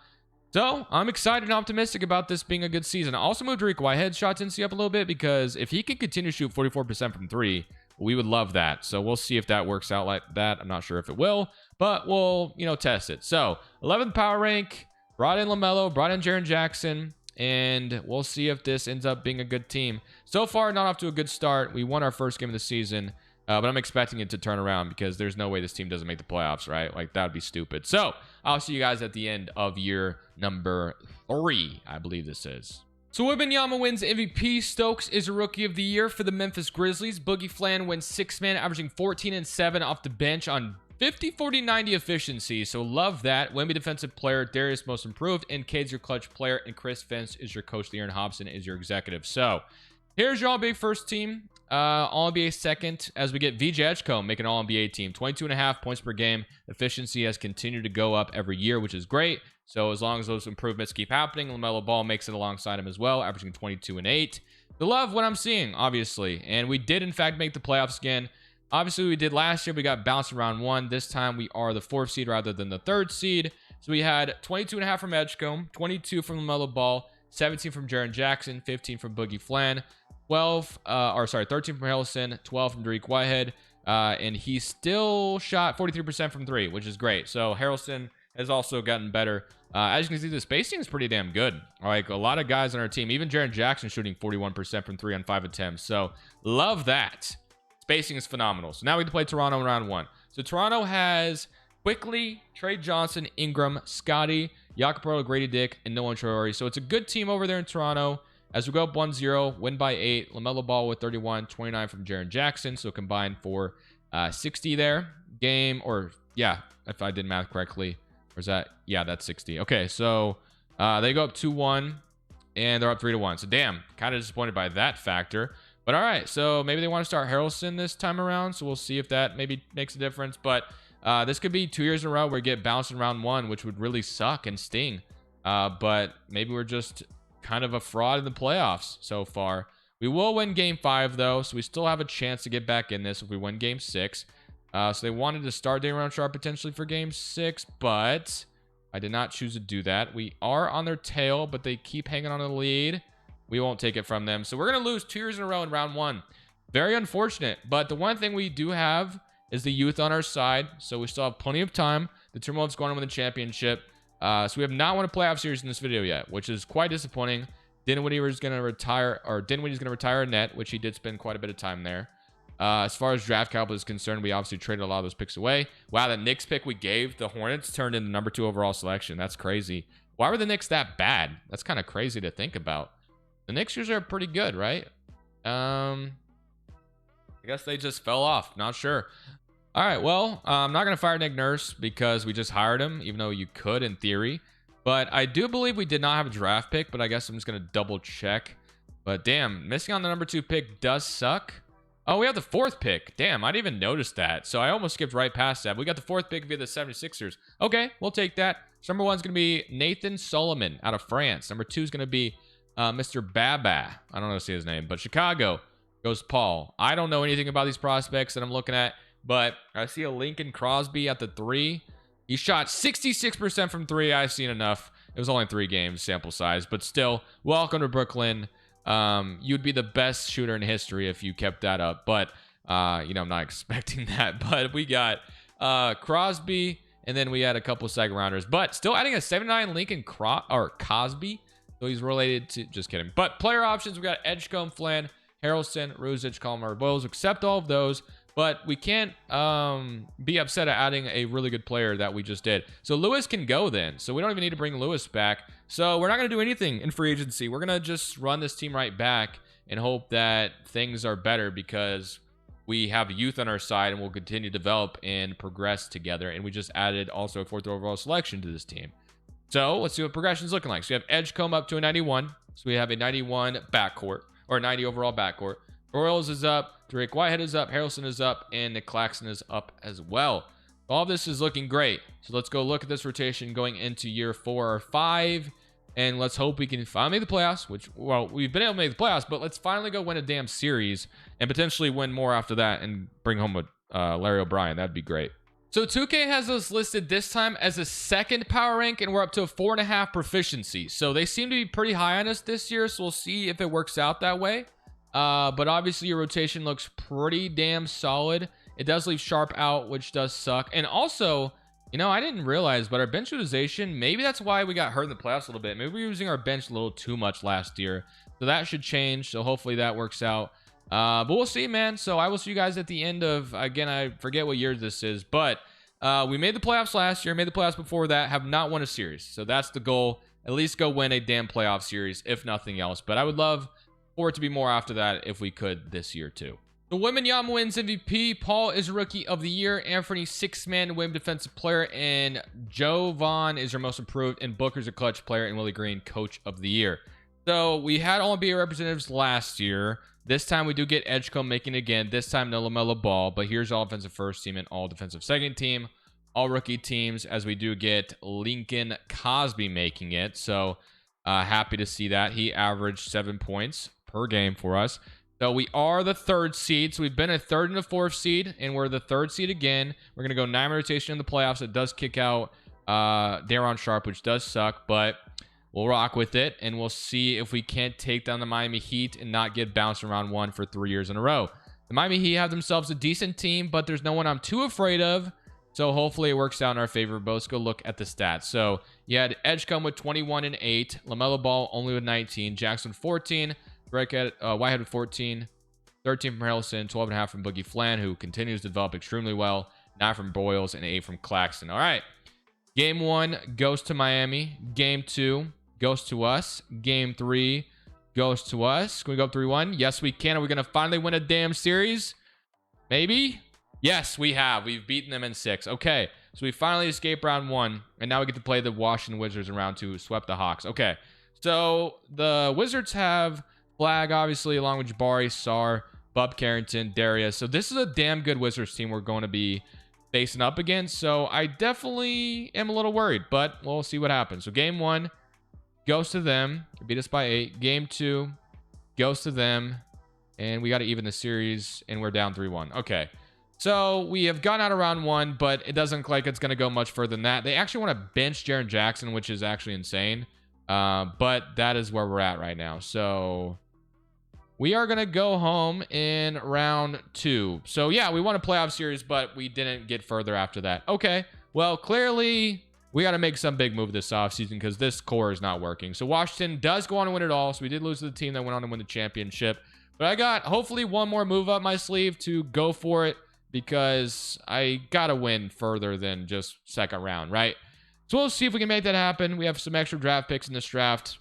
So I'm excited and optimistic about this being a good season. I also moved Dariq Whitehead's shots and see up a little bit, because if he can continue to shoot 44% from 3, we would love that. So we'll see if that works out like that. I'm not sure if it will, but we'll, test it. So 11th power rank, brought in LaMelo, brought in Jaren Jackson, and we'll see if this ends up being a good team. So far, not off to a good start. We won our first game of the season, but I'm expecting it to turn around, because there's no way this team doesn't make the playoffs, right? Like, that would be stupid. So I'll see you guys at the end of year number 3, I believe this is. So Wembanyama wins MVP. Stokes is a Rookie of the Year for the Memphis Grizzlies. Boogie Flan wins 6th man, averaging 14 and 7 off the bench on 50, 40, 90 efficiency. So love that. Wemby Defensive Player, Darius Most Improved, and Cade's your Clutch Player, and Chris Fentz is your Coach of the Year, and Hobson is your Executive. So here's your All-NBA first team. All-NBA second, as we get VJ Edgecombe making an All-NBA team. 22.5 points per game. Efficiency has continued to go up every year, which is great. So as long as those improvements keep happening, LaMelo Ball makes it alongside him as well, averaging 22 and 8. I love what I'm seeing, obviously. And we did, in fact, make the playoffs again. Obviously, we did last year. We got bounced in round 1. This time, we are the 4th seed rather than the 3rd seed. So we had 22.5 from Edgecombe, 22 from LaMelo Ball, 17 from Jaren Jackson, 15 from Boogie Flan, 13 from Harrelson, 12 from Dariq Whitehead, and he still shot 43% from 3, which is great. So Harrelson has also gotten better. As you can see, the spacing is pretty damn good. Like, a lot of guys on our team, even Jaren Jackson shooting 41% from 3 on 5 attempts. So love that. Spacing is phenomenal. So now we get to play Toronto in round 1. So Toronto has Quickly, Trey Johnson, Ingram, Scotty, Jakob Poeltl, Grady Dick, and Nolan Traore. So it's a good team over there in Toronto. As we go up 1-0, win by 8. LaMelo Ball with 31, 29 from Jaren Jackson. So combined for 60 there. If I did math correctly. Or is that? Yeah, that's 60. Okay, so they go up 2-1, and they're up 3-1. So damn, kind of disappointed by that factor. But all right, so maybe they want to start Harrelson this time around. So we'll see if that maybe makes a difference. But this could be 2 years in a row where we get bounced in round 1, which would really suck and sting. But maybe we're just kind of a fraud in the playoffs so far. We will win game 5, though, so we still have a chance to get back in this if we win game 6. So they wanted to start Day'Ron Sharpe potentially for game 6, but I did not choose to do that. We are on their tail, but they keep hanging on the lead. We won't take it from them. So we're going to lose 2 years in a row in round 1. Very unfortunate. But the one thing we do have is the youth on our side. So we still have plenty of time. The Timberwolves going to win the championship. So we have not won a playoff series in this video yet, which is quite disappointing. Dinwiddie was going to retire, or Dinwiddie's going to retire a net, which he did spend quite a bit of time there. As far as draft capital is concerned, we obviously traded a lot of those picks away. Wow, the Knicks pick we gave the Hornets turned into the number 2 overall selection. That's crazy. Why were the Knicks that bad? That's kind of crazy to think about. The Knicks usually are pretty good, right? I guess they just fell off. Not sure. All right, well, I'm not going to fire Nick Nurse because we just hired him, even though you could in theory. But I do believe we did not have a draft pick, but I guess I'm just going to double check. But damn, missing on the number 2 pick does suck. Oh, we have the 4th pick. Damn, I didn't even notice that. So I almost skipped right past that. We got the 4th pick via the 76ers. Okay, we'll take that. So number 1 is going to be Nathan Solomon out of France. Number 2 is going to be Mr. Baba. I don't know how to say his name, but Chicago goes Paul. I don't know anything about these prospects that I'm looking at, but I see a Lincoln Crosby at the 3. He shot 66% from 3. I've seen enough. It was only 3 games sample size, but still, welcome to Brooklyn. You'd be the best shooter in history if you kept that up, but I'm not expecting that. But we got Crosby, and then we had a couple of second rounders, but still adding a 79 Lincoln Cosby. So he's related to, just kidding. But player options, we got Edgecombe, Flan, Harrelson, Ruzic, Colmar, Boyles. Accept all of those, but we can't be upset at adding a really good player that we just did. So Lewis can go then. So we don't even need to bring Lewis back. So we're not going to do anything in free agency. We're going to just run this team right back and hope that things are better because we have youth on our side and we'll continue to develop and progress together. And we just added also a 4th overall selection to this team. So let's see what progression is looking like. So we have Edgecombe up to a 91. So we have a 91 backcourt, or 90 overall backcourt. Royals is up, Drake Whitehead is up, Harrelson is up, and Nick Claxton is up as well. All this is looking great. So let's go look at this rotation going into year 4 or 5. And let's hope we can finally make the playoffs, which, well, we've been able to make the playoffs, but let's finally go win a damn series and potentially win more after that and bring home a Larry O'Brien. That'd be great. So 2K has us listed this time as a 2nd power rank, and we're up to a 4.5 proficiency. So they seem to be pretty high on us this year, so we'll see if it works out that way. But obviously your rotation looks pretty damn solid. It does leave Sharp out, which does suck. And also, you know, I didn't realize, but our bench utilization, maybe that's why we got hurt in the playoffs a little bit. Maybe we were using our bench a little too much last year. So that should change. So hopefully that works out. But we'll see, man. So I will see you guys at the end of, again, I forget what year this is, but we made the playoffs last year, made the playoffs before that, have not won a series. So that's the goal. At least go win a damn playoff series, if nothing else. But I would love for it to be more after that if we could this year too. The Wembanyama wins MVP. Paul is Rookie of the Year. Anthony, 6-man Wim Defensive Player. And Joe Vaughn is our Most Improved. And Booker's a Clutch Player. And Willie Green, Coach of the Year. So we had all NBA representatives last year. This time we do get Edgecombe making it again. This time no LaMelo Ball. But here's all offensive first team and all defensive second team. All rookie teams, as we do get Lincoln Cosby making it. So happy to see that. He averaged 7 points per game for us. So we are the 3rd seed. So we've been a 3rd and a 4th seed, and we're the 3rd seed again. We're going to go 9 rotation in the playoffs. It does kick out Daron Sharp, which does suck, but we'll rock with it, and we'll see if we can't take down the Miami Heat and not get bounced in round 1 for 3 years in a row. The Miami Heat have themselves a decent team, but there's no one I'm too afraid of. So hopefully it works out in our favor. But let's go look at the stats. So you had Edgecombe with 21 and 8. LaMelo Ball only with 19. Jackson 14. Whitehead with 14. 13 from Harrelson. 12.5 from Boogie Flan, who continues to develop extremely well. 9 from Boyles and 8 from Claxton. All right. Game 1 goes to Miami. Game 2 goes to us. Game 3 goes to us. Can we go up 3-1? Yes, we can. Are we going to finally win a damn series? Maybe? Yes, we have. We've beaten them in 6. Okay, so we finally escaped round 1, and now we get to play the Washington Wizards in round 2, who swept the Hawks. Okay, so the Wizards have Flag, obviously, along with Jabari, Sar, Bub Carrington, Darius. So this is a damn good Wizards team we're going to be facing up against. So I definitely am a little worried, but we'll see what happens. So game 1 goes to them. They beat us by 8. Game 2 goes to them, and we got to even the series, and we're down 3-1. Okay. So we have gotten out of round 1, but it doesn't look like it's going to go much further than that. They actually want to bench Jaren Jackson, which is actually insane. But that is where we're at right now. So we are going to go home in round 2. So yeah, we won a playoff series, but we didn't get further after that. Okay, well, clearly we got to make some big move this offseason because this core is not working. So Washington does go on to win it all. So we did lose to the team that went on to win the championship. But I got hopefully one more move up my sleeve to go for it, because I got to win further than just second round, right? So we'll see if we can make that happen. We have some extra draft picks in this draft.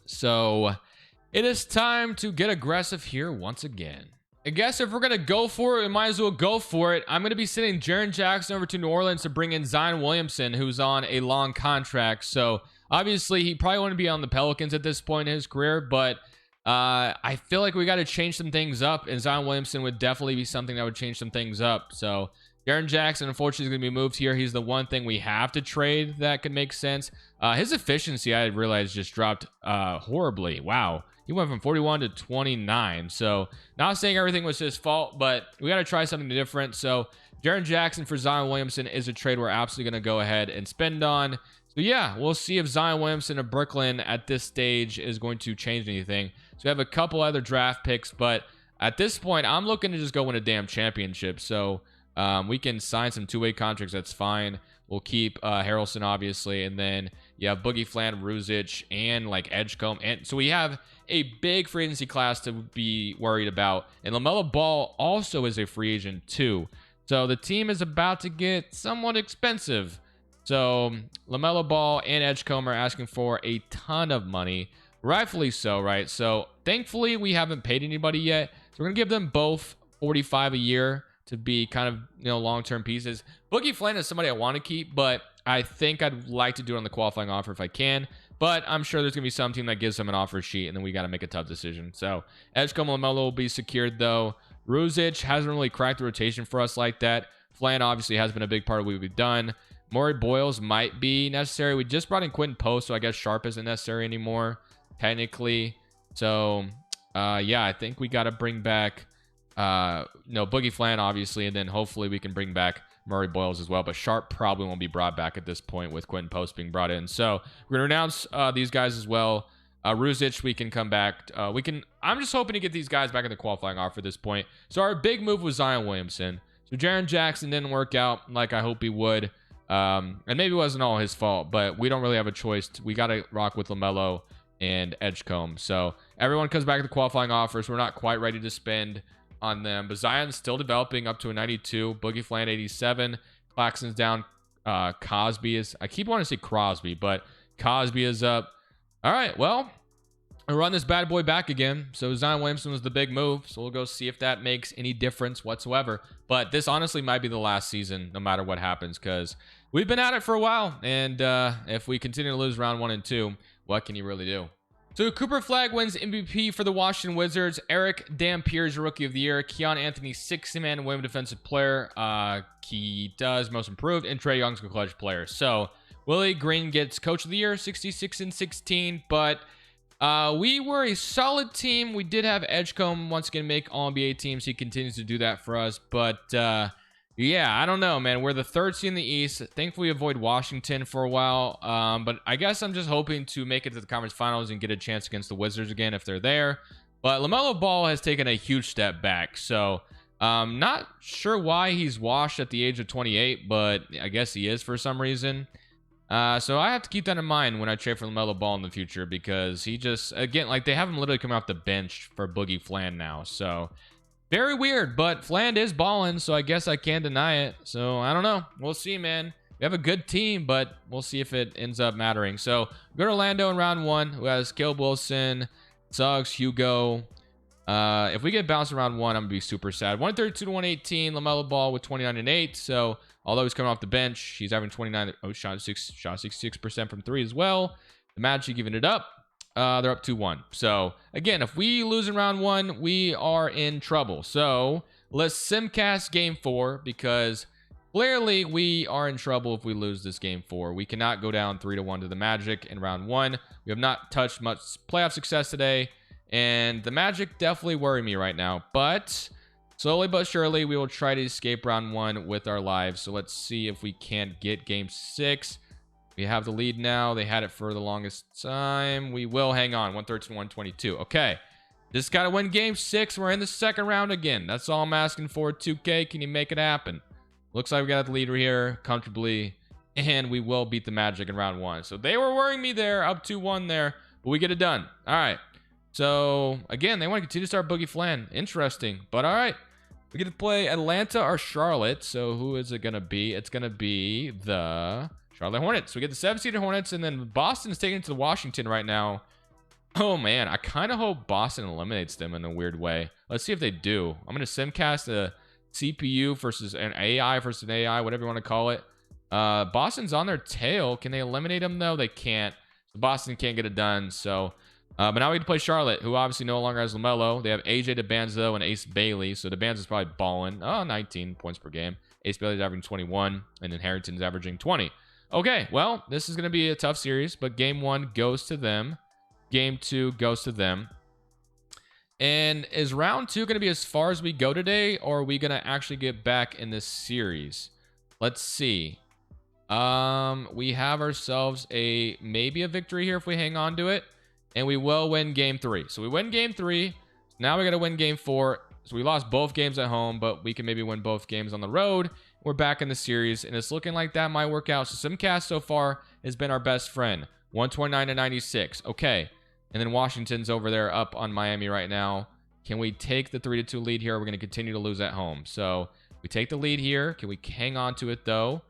So it is time to get aggressive here once again. I guess if we're going to go for it, we might as well go for it. I'm going to be sending Jaren Jackson over to New Orleans to bring in Zion Williamson, who's on a long contract. So obviously he probably wouldn't be on the Pelicans at this point in his career, but I feel like we got to change some things up, and Zion Williamson would definitely be something that would change some things up. So Jaren Jackson, unfortunately, is going to be moved here. He's the one thing we have to trade that could make sense. His efficiency, I realized, just dropped horribly. Wow. He went from 41 to 29. So not saying everything was his fault, but we got to try something different. So Jaren Jackson for Zion Williamson is a trade we're absolutely going to go ahead and spend on. So yeah, we'll see if Zion Williamson of Brooklyn at this stage is going to change anything. So we have a couple other draft picks, but at this point, I'm looking to just go win a damn championship. So we can sign some two-way contracts. That's fine. We'll keep Harrelson, obviously, and then you have Boogie Flan, Ruzic, and like Edgecombe. And so we have a big free agency class to be worried about. And LaMelo Ball also is a free agent too. So the team is about to get somewhat expensive. So LaMelo Ball and Edgecombe are asking for a ton of money. Rightfully so, right? So thankfully we haven't paid anybody yet. So we're going to give them both 45 a year to be kind of, long-term pieces. Boogie Flan is somebody I want to keep, but I think I'd like to do it on the qualifying offer if I can. But I'm sure there's going to be some team that gives him an offer sheet, and then we got to make a tough decision. So Edgecombe and LaMelo will be secured, though. Ruzic hasn't really cracked the rotation for us like that. Flan obviously has been a big part of what we've done. Maury Boyles might be necessary. We just brought in Quentin Post, so I guess Sharp isn't necessary anymore, technically. So, yeah, I think we got to bring back, Boogie Flan, obviously, and then hopefully we can bring back Murray Boyles as well. But Sharp probably won't be brought back at this point with Quentin Post being brought in. So we're going to announce these guys as well. Ruzic, we can come back. I'm just hoping to get these guys back in the qualifying offer at this point. So our big move was Zion Williamson. So Jaren Jackson didn't work out like I hope he would. And maybe it wasn't all his fault, but we don't really have a choice. We got to rock with LaMelo and Edgecombe. So everyone comes back to the qualifying offers. We're not quite ready to spend on them, but Zion's still developing up to a 92. Boogie Flan 87. Claxton's down. Cosby is, I keep wanting to say Crosby, but Cosby is up. All right, well, I run this bad boy back again. So Zion Williamson was the big move, so we'll go see if that makes any difference whatsoever. But this honestly might be the last season, no matter what happens, because we've been at it for a while, and if we continue to lose round 1 and 2, what can you really do? So Cooper Flagg wins MVP for the Washington Wizards. Eric Dampier, Rookie of the Year. Keon Anthony, 60-man Women Defensive Player. He does Most Improved. And Trae Young's a Clutch Player. So Willie Green gets Coach of the Year, 66 and 16. But we were a solid team. We did have Edgecombe once again make All-NBA teams. He continues to do that for us. But yeah, I don't know, man. We're the 3rd seed in the East. Thankfully, avoid Washington for a while. But I guess I'm just hoping to make it to the conference finals and get a chance against the Wizards again if they're there. But LaMelo Ball has taken a huge step back. So not sure why he's washed at the age of 28, but I guess he is for some reason. So I have to keep that in mind when I trade for LaMelo Ball in the future, because he just, again, like they have him literally coming off the bench for Boogie Flan now. So very weird, but Flan is balling, so I guess I can't deny it. So I don't know. We'll see, man. We have a good team, but we'll see if it ends up mattering. So go to Orlando in round 1, who has Caleb Wilson, Suggs, Hugo. If we get bounced in round 1, I'm going to be super sad. 132 to 118, LaMelo Ball with 29 and 8. So although he's coming off the bench, he's having 29. Oh, shot 66% from 3 as well. The Magic giving it up. They're up 2-1. So again, if we lose in round 1, we are in trouble. So let's simcast game 4, because clearly we are in trouble if we lose this game 4. We cannot go down 3-1 to the Magic in round 1. We have not touched much playoff success today, and the Magic definitely worry me right now. But slowly but surely, we will try to escape round 1 with our lives. So let's see if we can't get game 6. We have the lead now. They had it for the longest time. We will hang on. 113-122. Okay. Just got to win game 6. We're in the second round again. That's all I'm asking for. 2K, can you make it happen? Looks like we got the lead here comfortably. And we will beat the Magic in round 1. So they were worrying me there. Up 2-1 there. But we get it done. All right. So, again, they want to continue to start Boogie Flan. Interesting. But all right. We get to play Atlanta or Charlotte. So who is it going to be? It's going to be the Charlotte Hornets. We get the 7-seeded Hornets, and then Boston's taking it to Washington right now. Oh, man. I kind of hope Boston eliminates them in a weird way. Let's see if they do. I'm going to simcast a CPU versus an AI versus an AI, whatever you want to call it. Boston's on their tail. Can they eliminate them, though? They can't. So Boston can't get it done. So, but now we get to play Charlotte, who obviously no longer has LaMelo. They have AJ DeBanzo and Ace Bailey. So DeBanzo's probably balling. Oh, 19 points per game. Ace Bailey's averaging 21, and then Harrington's averaging 20. Okay, well, this is going to be a tough series, but game 1 goes to them. Game 2 goes to them. And is round 2 going to be as far as we go today, or are we going to actually get back in this series? Let's see. We have ourselves maybe a victory here if we hang on to it, and we will win game 3. So we win game 3. Now we got to win game 4. So we lost both games at home, but we can maybe win both games on the road. We're back in the series, and it's looking like that might work out. So simcast so far has been our best friend. 129 to 96. Okay. And then Washington's over there up on Miami right now. Can we take the 3-2 lead here? We're going to continue to lose at home. So we take the lead here. Can we hang on to it, though?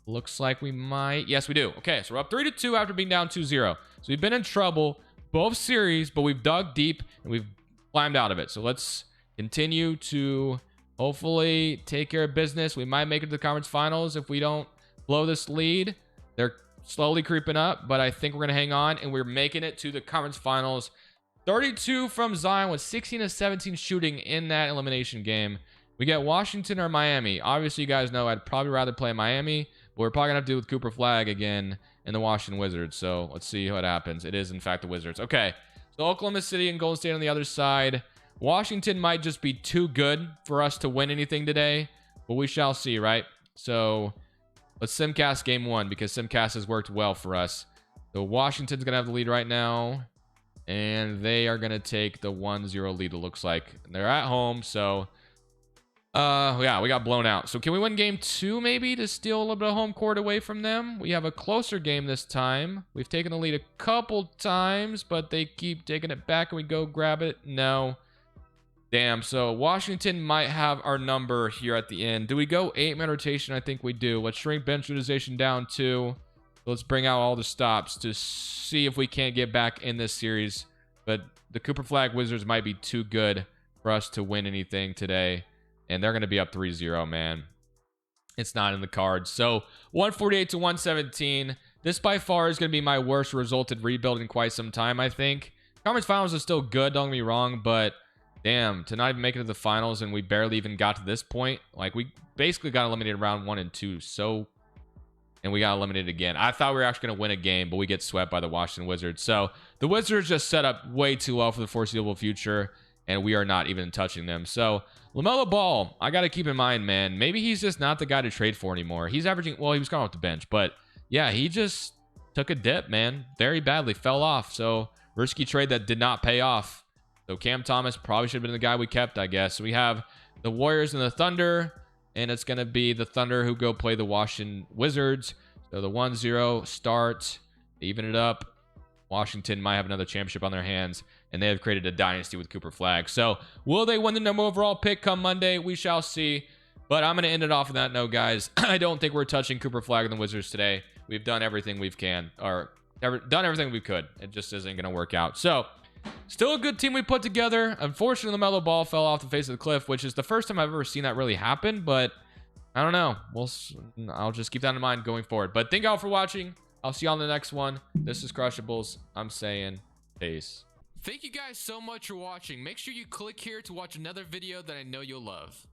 Looks like we might. Yes, we do. Okay, so we're up 3-2 after being down 2-0. So we've been in trouble both series, but we've dug deep, and we've climbed out of it. So let's continue to hopefully take care of business. We might make it to the conference finals if we don't blow this lead. They're slowly creeping up, but I think we're going to hang on, and we're making it to the conference finals. 32 from Zion with 16 of 17 shooting in that elimination game. We get Washington or Miami. Obviously, you guys know I'd probably rather play Miami, but we're probably going to have to deal with Cooper Flag again and the Washington Wizards. So let's see what happens. It is, in fact, the Wizards. Okay, so Oklahoma City and Golden State on the other side. Washington might just be too good for us to win anything today, but we shall see, right? So let's simcast game one because simcast has worked well for us. So Washington's going to have the lead right now, and they are going to take the 1-0 lead, it looks like. They're at home, so yeah, we got blown out. So can we win game two maybe to steal a little bit of home court away from them? We have a closer game this time. We've taken the lead a couple times, but they keep taking it back, and we go grab it. No. Damn, so Washington might have our number here at the end. Do we go 8-man rotation? I think we do. Let's shrink bench utilization down to. Let's bring out all the stops to see if we can't get back in this series. But the Cooper Flag Wizards might be too good for us to win anything today. And they're going to be up 3-0, man. It's not in the cards. So 148 to 117. This by far is going to be my worst resulted rebuild in quite some time, I think. Conference finals is still good, don't get me wrong, but damn, to not even make it to the finals and we barely even got to this point. Like, we basically got eliminated round 1 and 2. And we got eliminated again. I thought we were actually going to win a game, but we get swept by the Washington Wizards. So the Wizards just set up way too well for the foreseeable future, and we are not even touching them. So LaMelo Ball, I got to keep in mind, man, maybe he's just not the guy to trade for anymore. He's averaging, well, he was coming off the bench, but yeah, he just took a dip, man, very badly, fell off. So risky trade that did not pay off. So Cam Thomas probably should have been the guy we kept, I guess. So we have the Warriors and the Thunder, and it's going to be the Thunder who go play the Washington Wizards. So the 1-0 start, even it up. Washington might have another championship on their hands, and they have created a dynasty with Cooper Flag. So will they win the number overall pick come Monday? We shall see. But I'm going to end it off on that note, guys. I don't think we're touching Cooper Flag and the Wizards today. We've done everything we can, or done everything we could. It just isn't going to work out. So still a good team we put together. Unfortunately, LaMelo Ball fell off the face of the cliff, which is the first time I've ever seen that really happen. But I don't know. I'll just keep that in mind going forward. But thank y'all for watching. I'll see you on the next one. This is Crushables. I'm saying peace. Thank you guys so much for watching. Make sure you click here to watch another video that I know you'll love.